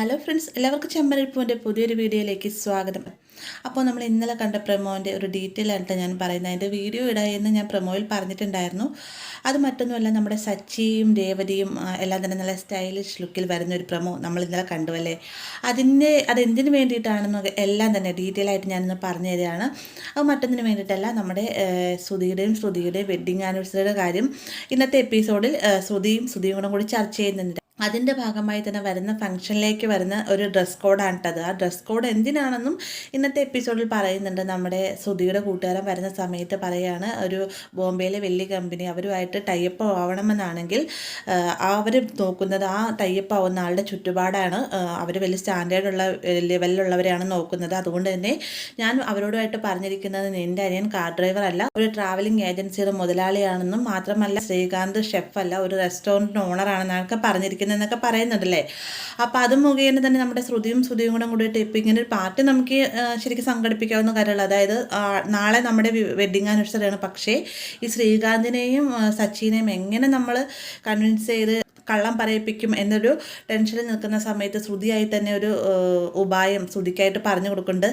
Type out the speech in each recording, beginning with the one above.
Hello friends, എല്ലാവർക്കും ചെമ്പരൽപ്പൂവിൻ്റെ പുതിയൊരു വീഡിയോയിലേക്ക് സ്വാഗതം. അപ്പോൾ നമ്മൾ ഇന്നലെ കണ്ട പ്രൊമോൻ്റെ ഒരു ഡീറ്റെയിൽ ആയിട്ട് ഞാൻ പറയുന്നത്, അതിൻ്റെ വീഡിയോ ഇടാമെന്ന് ഞാൻ പ്രൊമോയിൽ പറഞ്ഞിട്ടുണ്ടായിരുന്നു. അത് മറ്റൊന്നുമല്ല, നമ്മുടെ സച്ചിയും രേവതിയും എല്ലാം തന്നെ നല്ല സ്റ്റൈലിഷ് ലുക്കിൽ വരുന്ന ഒരു പ്രൊമോ നമ്മൾ ഇന്നലെ കണ്ടു അല്ലേ. അതെന്തിനു വേണ്ടിയിട്ടാണെന്ന് എല്ലാം തന്നെ ഡീറ്റെയിൽ ആയിട്ട് ഞാനിന്ന് പറഞ്ഞു തരികയാണ്. അത് മറ്റൊന്നിന് വേണ്ടിയിട്ടല്ല, നമ്മുടെ ശ്രുതിയുടെയും വെഡ്ഡിങ് ആനിവേഴ്സറിയുടെ കാര്യം ഇന്നത്തെ എപ്പിസോഡിൽ ശ്രുതിയും കൂടി ചർച്ച ചെയ്യുന്നുണ്ട്. അതിൻ്റെ ഭാഗമായി തന്നെ വരുന്ന ഫംഗ്ഷനിലേക്ക് വരുന്ന ഒരു ഡ്രസ് കോഡാണ് കേട്ടത്. ആ ഡ്രസ് കോഡ് എന്തിനാണെന്നും ഇന്നത്തെ എപ്പിസോഡിൽ പറയുന്നുണ്ട്. നമ്മുടെ ശ്രുതിയുടെ കൂട്ടുകാരൻ വരുന്ന സമയത്ത് പറയുകയാണ്, ഒരു ബോംബെയിലെ വലിയ കമ്പനി അവരുമായിട്ട് ടൈപ്പ് ആവണമെന്നാണെങ്കിൽ അവർ നോക്കുന്നത് ആ ടൈപ്പ് ആവുന്ന ആളുടെ ചുറ്റുപാടാണ്. അവർ വലിയ സ്റ്റാൻഡേർഡുള്ള ലെവലിലുള്ളവരെയാണ് നോക്കുന്നത്. അതുകൊണ്ട് തന്നെ ഞാൻ അവരോടുമായിട്ട് പറഞ്ഞിരിക്കുന്നത്, എൻ്റെ അനിയൻ കാർ ഡ്രൈവർ അല്ല, ഒരു ട്രാവലിംഗ് ഏജൻസിയുടെ മുതലാളിയാണെന്നും മാത്രമല്ല ശ്രീകാന്ത് ഷെഫല്ല, ഒരു റെസ്റ്റോറൻറ്റ് ഓണറാണെന്നൊക്കെ പറഞ്ഞിരിക്കുന്നത് എന്നൊക്കെ പറയുന്നുണ്ടല്ലേ. അപ്പോൾ അത് മുഖേന തന്നെ നമ്മുടെ ശ്രുതിയും കൂടിയിട്ട് ഇപ്പോൾ ഇങ്ങനെ ഒരു പാർട്ടി നമുക്ക് ശരിക്കും സംഘടിപ്പിക്കാവുന്ന കാര്യമുള്ളൂ. അതായത് നാളെ നമ്മുടെ വെഡ്ഡിങ് ആനിവേഴ്സറിയാണ്. പക്ഷേ ഈ ശ്രീകാന്തിനെയും സച്ചിനെയും എങ്ങനെ നമ്മൾ കൺവിൻസ് ചെയ്ത് കള്ളം പറയിപ്പിക്കും എന്നൊരു ടെൻഷനിൽ നിൽക്കുന്ന സമയത്ത് ശ്രുതിയായി തന്നെ ഒരു ഉപായം ശ്രുതിക്കായിട്ട് പറഞ്ഞു കൊടുക്കുന്നുണ്ട്.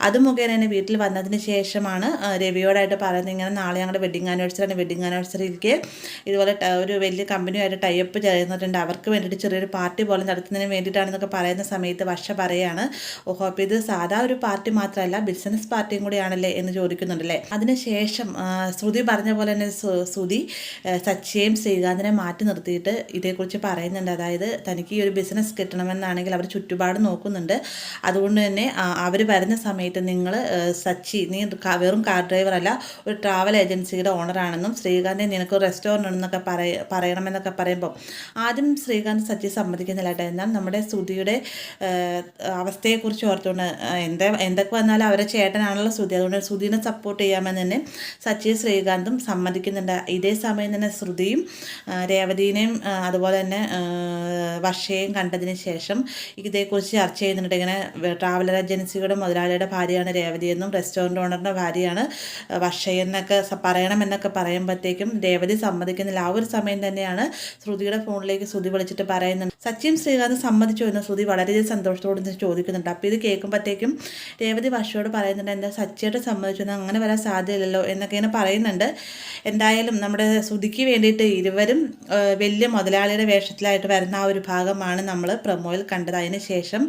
അത് മുഖേന തന്നെ വീട്ടിൽ വന്നതിന് ശേഷമാണ് രവിയോടായിട്ട് പറയുന്നത്, ഇങ്ങനെ നാളെ ഞങ്ങളുടെ വെഡ്ഡിങ് ആനിവേഴ്സറിക്ക് ഇതുപോലെ ഒരു വലിയ കമ്പനിയുമായിട്ട് ടൈപ്പ് ചെയ്യുന്നിട്ടുണ്ട്, അവർക്ക് വേണ്ടിയിട്ട് ചെറിയൊരു പാർട്ടി പോലെ നടത്തുന്നതിന് വേണ്ടിയിട്ടാണെന്നൊക്കെ പറയുന്ന സമയത്ത് വർഷ പറയുകയാണ്, ഓഹോ അപ്പോൾ ഇത് സാധാ ഒരു പാർട്ടി മാത്രമല്ല ബിസിനസ് പാർട്ടിയും കൂടിയാണല്ലേ എന്ന് ചോദിക്കുന്നുണ്ടല്ലേ. അതിനുശേഷം ശ്രുതി പറഞ്ഞ പോലെ തന്നെ ശ്രുതി സച്ചിയെയും ശ്രീകാന്തിനെ മാറ്റി നിർത്തിയിട്ട് ഇതേക്കുറിച്ച് പറയുന്നുണ്ട്. അതായത് തനിക്ക് ഈ ഒരു ബിസിനസ് കിട്ടണമെന്നാണെങ്കിൽ അവർ ചുറ്റുപാട് നോക്കുന്നുണ്ട്. അതുകൊണ്ട് തന്നെ അവർ വരുന്ന സമയത്ത് നിങ്ങൾ നീ വെറും കാർ ഡ്രൈവർ അല്ല, ഒരു ട്രാവൽ ഏജൻസിയുടെ ഓണറാണെന്നും ശ്രീകാന്തെ നിനക്ക് റെസ്റ്റോറൻ്റ് ഉണ്ടെന്നൊക്കെ പറയണമെന്നൊക്കെ പറയുമ്പോൾ ആദ്യം ശ്രീകാന്ത് സച്ചി സമ്മതിക്കുന്നില്ല കേട്ടോ. എന്നാൽ നമ്മുടെ ശ്രുതിയുടെ അവസ്ഥയെക്കുറിച്ച് ഓർത്തുകൊണ്ട് എന്തൊക്കെ വന്നാലും അവരെ ചേട്ടനാണല്ലോ ശ്രുതി, അതുകൊണ്ട് ശ്രുതിനെ സപ്പോർട്ട് ചെയ്യാമെന്ന് തന്നെ സച്ചി ശ്രീകാന്തും സമ്മതിക്കുന്നുണ്ട്. ഇതേ സമയം തന്നെ ശ്രുതിയും രേവതിനെയും അതുപോലെ തന്നെ വർഷയും കണ്ടതിന് ശേഷം ഇതേക്കുറിച്ച് ചർച്ച ചെയ്യുന്നുണ്ട്. ഇങ്ങനെ ട്രാവലർ ഏജൻസിയുടെ മുതലാളിയുടെ ഭാര്യയാണ് രേവതി എന്നും റെസ്റ്റോറൻറ്റ് ഓണറിൻ്റെ ഭാര്യയാണ് വർഷയെന്നൊക്കെ പറയണമെന്നൊക്കെ പറയുമ്പോഴത്തേക്കും രേവതി സമ്മതിക്കുന്നില്ല. ആ ഒരു സമയം തന്നെയാണ് ശ്രുതിയുടെ ഫോണിലേക്ക് ശ്രുതി വിളിച്ചിട്ട് പറയുന്നുണ്ട്, സച്ചിയും ശ്രീകാന്ത് സമ്മതിച്ചു എന്ന് ശ്രുതി വളരെയധികം സന്തോഷത്തോടെ ചോദിക്കുന്നുണ്ട്. അപ്പോൾ ഇത് കേൾക്കുമ്പോഴത്തേക്കും രേവതി വർഷയോട് പറയുന്നുണ്ട്, എന്താ സച്ചിയായിട്ട് സമ്മതിച്ചു, അങ്ങനെ വരാൻ സാധ്യതയില്ലല്ലോ എന്നൊക്കെ ഇങ്ങനെ പറയുന്നുണ്ട്. എന്തായാലും നമ്മുടെ ശ്രുതിക്ക് വേണ്ടിയിട്ട് ഇരുവരും വലിയ മുതലാളിയുടെ വേഷത്തിലായിട്ട് വരുന്ന ആ ഒരു ഭാഗമാണ് നമ്മൾ പ്രൊമോയിൽ കണ്ടത്. അതിന് ശേഷം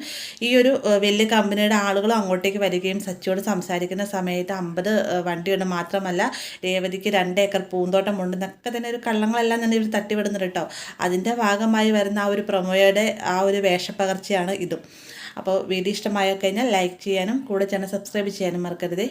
ഈ ഒരു വലിയ കമ്പനിയുടെ ആളുകളും അങ്ങോട്ടേക്ക് വരികയും സച്ചിയോട് സംസാരിക്കുന്ന സമയത്ത് 50 വണ്ടിയുണ്ട്, മാത്രമല്ല രേവതിക്ക് 2 ഏക്കർ പൂന്തോട്ടം ഉണ്ടെന്നൊക്കെ തന്നെ ഒരു കള്ളങ്ങളെല്ലാം തന്നെ ഇവർ തട്ടിവിടുന്നുണ്ട് കേട്ടോ. അതിൻ്റെ ഭാഗമായി വരുന്ന ആ ഒരു പ്രൊമോയുടെ ആ ഒരു വേഷപ്പകർച്ചയാണ് ഇതും. അപ്പോൾ വീഡിയോ ഇഷ്ടമായി കഴിഞ്ഞാൽ ലൈക്ക് ചെയ്യാനും കൂടെ ചാനൽ സബ്സ്ക്രൈബ് ചെയ്യാനും മറക്കരുതേ.